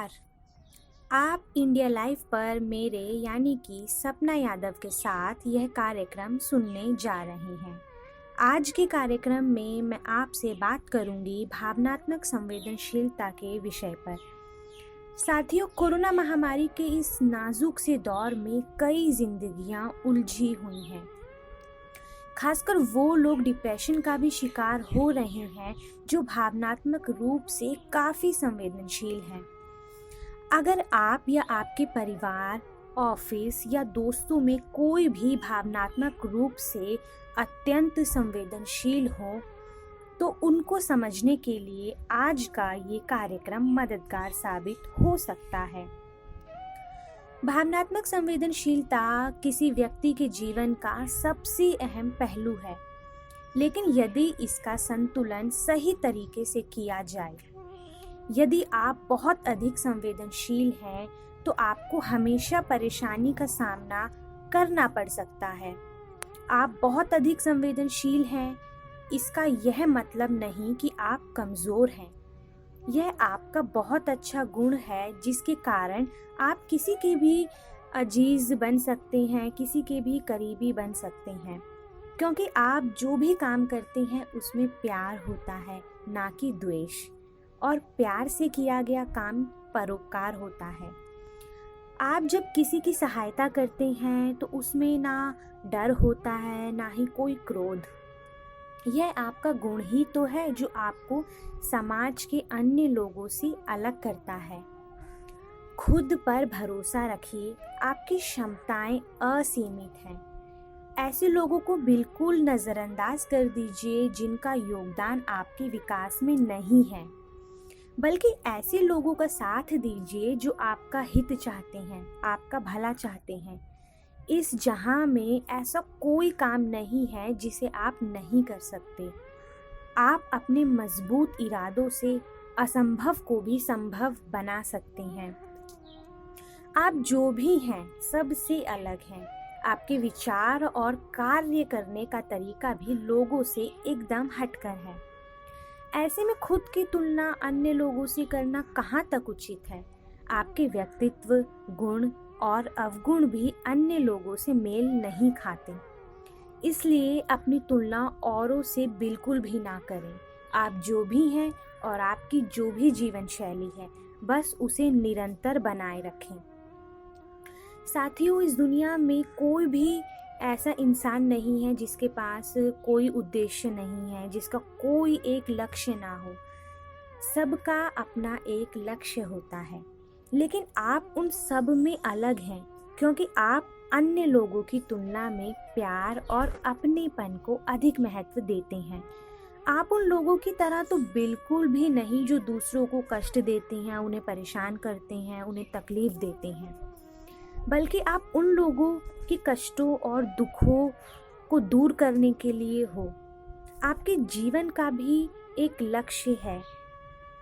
नमस्कार। आप India live पर मेरे यानी कि सपना यादव के साथ यह कार्यक्रम सुनने जा रहे हैं। आज के कार्यक्रम में मैं आपसे बात करूंगी भावनात्मक संवेदनशीलता के विषय पर। साथियों, कोरोना महामारी के इस नाजुक से दौर में कई जिंदगियां उलझी हुई हैं। खासकर वो लोग डिप्रेशन का भी शिकार हो रहे हैं जो भावनात्मक रूप से काफ़ी संवेदनशील हैं। अगर आप या आपके परिवार, ऑफिस या दोस्तों में कोई भी भावनात्मक रूप से अत्यंत संवेदनशील हो, तो उनको समझने के लिए आज का ये कार्यक्रम मददगार साबित हो सकता है। भावनात्मक संवेदनशीलता किसी व्यक्ति के जीवन का सबसे अहम पहलू है, लेकिन यदि इसका संतुलन सही तरीके से किया जाए। यदि आप बहुत अधिक संवेदनशील हैं, तो आपको हमेशा परेशानी का सामना करना पड़ सकता है। आप बहुत अधिक संवेदनशील हैं, इसका यह मतलब नहीं कि आप कमज़ोर हैं। यह आपका बहुत अच्छा गुण है जिसके कारण आप किसी के भी अजीज बन सकते हैं, किसी के भी करीबी बन सकते हैं, क्योंकि आप जो भी काम करते हैं उसमें प्यार होता है, ना कि द्वेष। और प्यार से किया गया काम परोपकार होता है। आप जब किसी की सहायता करते हैं तो उसमें ना डर होता है, ना ही कोई क्रोध। यह आपका गुण ही तो है जो आपको समाज के अन्य लोगों से अलग करता है। खुद पर भरोसा रखिए, आपकी क्षमताएं असीमित हैं। ऐसे लोगों को बिल्कुल नज़रअंदाज कर दीजिए जिनका योगदान आपके विकास में नहीं है, बल्कि ऐसे लोगों का साथ दीजिए जो आपका हित चाहते हैं, आपका भला चाहते हैं। इस जहां में ऐसा कोई काम नहीं है जिसे आप नहीं कर सकते। आप अपने मजबूत इरादों से असंभव को भी संभव बना सकते हैं। आप जो भी हैं सबसे अलग हैं। आपके विचार और कार्य करने का तरीका भी लोगों से एकदम हटकर है। ऐसे में खुद की तुलना अन्य लोगों से करना कहाँ तक उचित है। आपके व्यक्तित्व, गुण और अवगुण भी अन्य लोगों से मेल नहीं खाते, इसलिए अपनी तुलना औरों से बिल्कुल भी ना करें। आप जो भी हैं और आपकी जो भी जीवन शैली है, बस उसे निरंतर बनाए रखें। साथियों, इस दुनिया में कोई भी ऐसा इंसान नहीं है जिसके पास कोई उद्देश्य नहीं है, जिसका कोई एक लक्ष्य ना हो। सबका अपना एक लक्ष्य होता है, लेकिन आप उन सब में अलग हैं, क्योंकि आप अन्य लोगों की तुलना में प्यार और अपनेपन को अधिक महत्व देते हैं। आप उन लोगों की तरह तो बिल्कुल भी नहीं जो दूसरों को कष्ट देते हैं, उन्हें परेशान करते हैं, उन्हें तकलीफ देते हैं, बल्कि आप उन लोगों के कष्टों और दुखों को दूर करने के लिए हो। आपके जीवन का भी एक लक्ष्य है,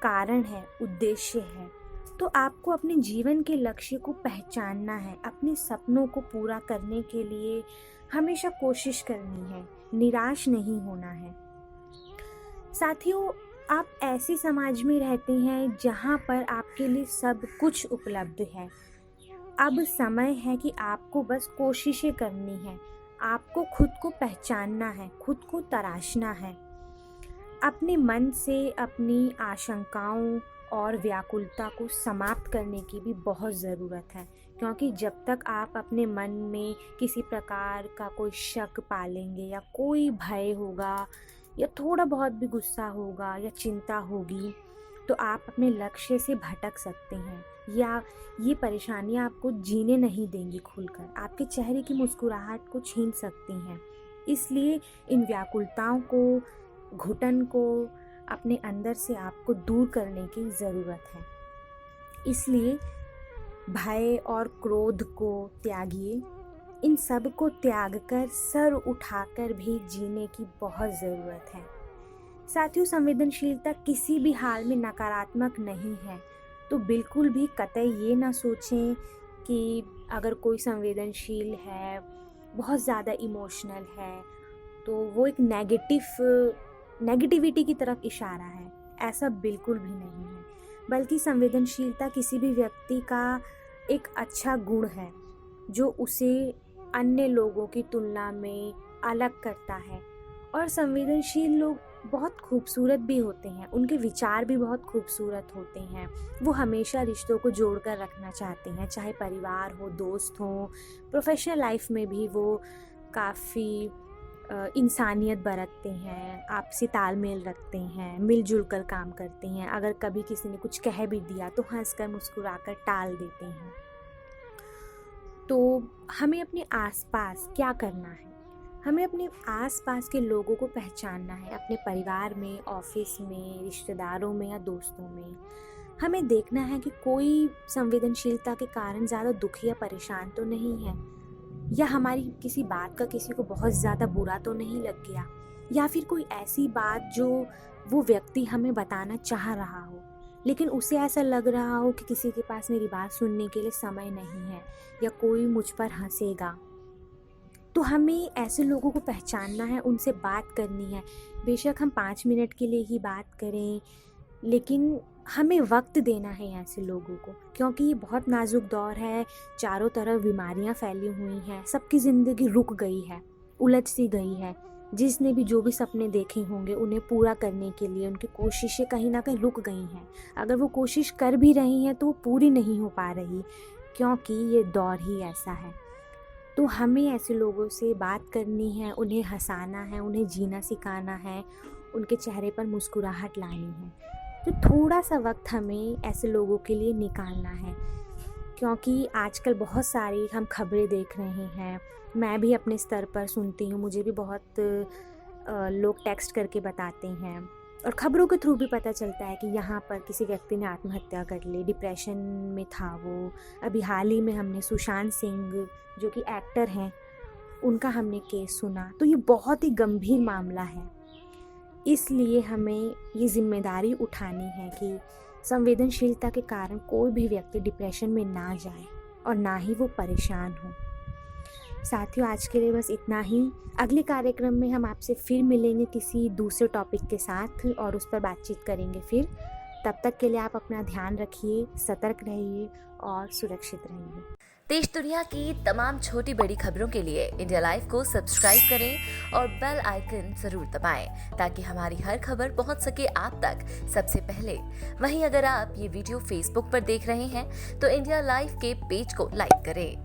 कारण है, उद्देश्य है। तो आपको अपने जीवन के लक्ष्य को पहचानना है, अपने सपनों को पूरा करने के लिए हमेशा कोशिश करनी है, निराश नहीं होना है। साथियों, आप ऐसे समाज में रहते हैं जहां पर आपके लिए सब कुछ उपलब्ध है। अब समय है कि आपको बस कोशिशें करनी है, आपको खुद को पहचानना है, खुद को तराशना है। अपने मन से अपनी आशंकाओं और व्याकुलता को समाप्त करने की भी बहुत ज़रूरत है, क्योंकि जब तक आप अपने मन में किसी प्रकार का कोई शक पालेंगे या कोई भय होगा या थोड़ा बहुत भी गुस्सा होगा या चिंता होगी, तो आप अपने लक्ष्य से भटक सकते हैं, या ये परेशानियां आपको जीने नहीं देंगी खुलकर, आपके चेहरे की मुस्कुराहट को छीन सकती हैं। इसलिए इन व्याकुलताओं को, घुटन को अपने अंदर से आपको दूर करने की ज़रूरत है। इसलिए भय और क्रोध को त्यागिए। इन सब को त्याग कर सर उठाकर भी जीने की बहुत ज़रूरत है। साथियों, संवेदनशीलता किसी भी हाल में नकारात्मक नहीं है, तो बिल्कुल भी कतई ये ना सोचें कि अगर कोई संवेदनशील है, बहुत ज़्यादा इमोशनल है, तो वो एक नेगेटिविटी की तरफ इशारा है। ऐसा बिल्कुल भी नहीं है। बल्कि संवेदनशीलता किसी भी व्यक्ति का एक अच्छा गुण है जो उसे अन्य लोगों की तुलना में अलग करता है। और संवेदनशील लोग बहुत खूबसूरत भी होते हैं, उनके विचार भी बहुत खूबसूरत होते हैं। वो हमेशा रिश्तों को जोड़कर रखना चाहते हैं, चाहे परिवार हो, दोस्त हो, प्रोफेशनल लाइफ में भी वो काफ़ी इंसानियत बरतते हैं, आपसी तालमेल रखते हैं, मिलजुल कर काम करते हैं। अगर कभी किसी ने कुछ कह भी दिया तो हंसकर मुस्कुराकर टाल देते हैं। तो हमें अपने आसपास क्या करना है? हमें अपने आसपास के लोगों को पहचानना है, अपने परिवार में, ऑफिस में, रिश्तेदारों में या दोस्तों में। हमें देखना है कि कोई संवेदनशीलता के कारण ज़्यादा दुखी या परेशान तो नहीं है, या हमारी किसी बात का किसी को बहुत ज़्यादा बुरा तो नहीं लग गया, या फिर कोई ऐसी बात जो वो व्यक्ति हमें बताना चाह रहा हो लेकिन उसे ऐसा लग रहा हो कि किसी के पास मेरी बात सुनने के लिए समय नहीं है, या कोई मुझ पर हंसेगा। तो हमें ऐसे लोगों को पहचानना है, उनसे बात करनी है। बेशक हम 5 मिनट के लिए ही बात करें, लेकिन हमें वक्त देना है ऐसे लोगों को, क्योंकि ये बहुत नाजुक दौर है। चारों तरफ बीमारियां फैली हुई हैं, सबकी ज़िंदगी रुक गई है, उलझ सी गई है। जिसने भी जो भी सपने देखे होंगे उन्हें पूरा करने के लिए उनकी कोशिशें कहीं ना कहीं रुक गई हैं। अगर वो कोशिश कर भी रही हैं तो वो पूरी नहीं हो पा रही, क्योंकि ये दौर ही ऐसा है। तो हमें ऐसे लोगों से बात करनी है, उन्हें हंसाना है, उन्हें जीना सिखाना है, उनके चेहरे पर मुस्कुराहट लानी है। तो थोड़ा सा वक्त हमें ऐसे लोगों के लिए निकालना है, क्योंकि आजकल बहुत सारी हम खबरें देख रहे हैं। मैं भी अपने स्तर पर सुनती हूँ, मुझे भी बहुत लोग टेक्स्ट करके बताते हैं और ख़बरों के थ्रू भी पता चलता है कि यहाँ पर किसी व्यक्ति ने आत्महत्या कर ली, डिप्रेशन में था वो। अभी हाल ही में हमने सुशांत सिंह जो कि एक्टर हैं, उनका हमने केस सुना। तो ये बहुत ही गंभीर मामला है, इसलिए हमें ये जिम्मेदारी उठानी है कि संवेदनशीलता के कारण कोई भी व्यक्ति डिप्रेशन में ना जाए और ना ही वो परेशान हो। साथियों, आज के लिए बस इतना ही। अगले कार्यक्रम में हम आपसे फिर मिलेंगे किसी दूसरे टॉपिक के साथ और उस पर बातचीत करेंगे फिर। तब तक के लिए आप अपना ध्यान रखिए, सतर्क रहिए और सुरक्षित रहिए। देश दुनिया की तमाम छोटी बड़ी खबरों के लिए इंडिया लाइव को सब्सक्राइब करें और बेल आइकन जरूर दबाएं, ताकि हमारी हर खबर पहुंच सके आप तक सबसे पहले। वहीं अगर आप ये वीडियो फेसबुक पर देख रहे हैं तो इंडिया लाइव के पेज को लाइक करें।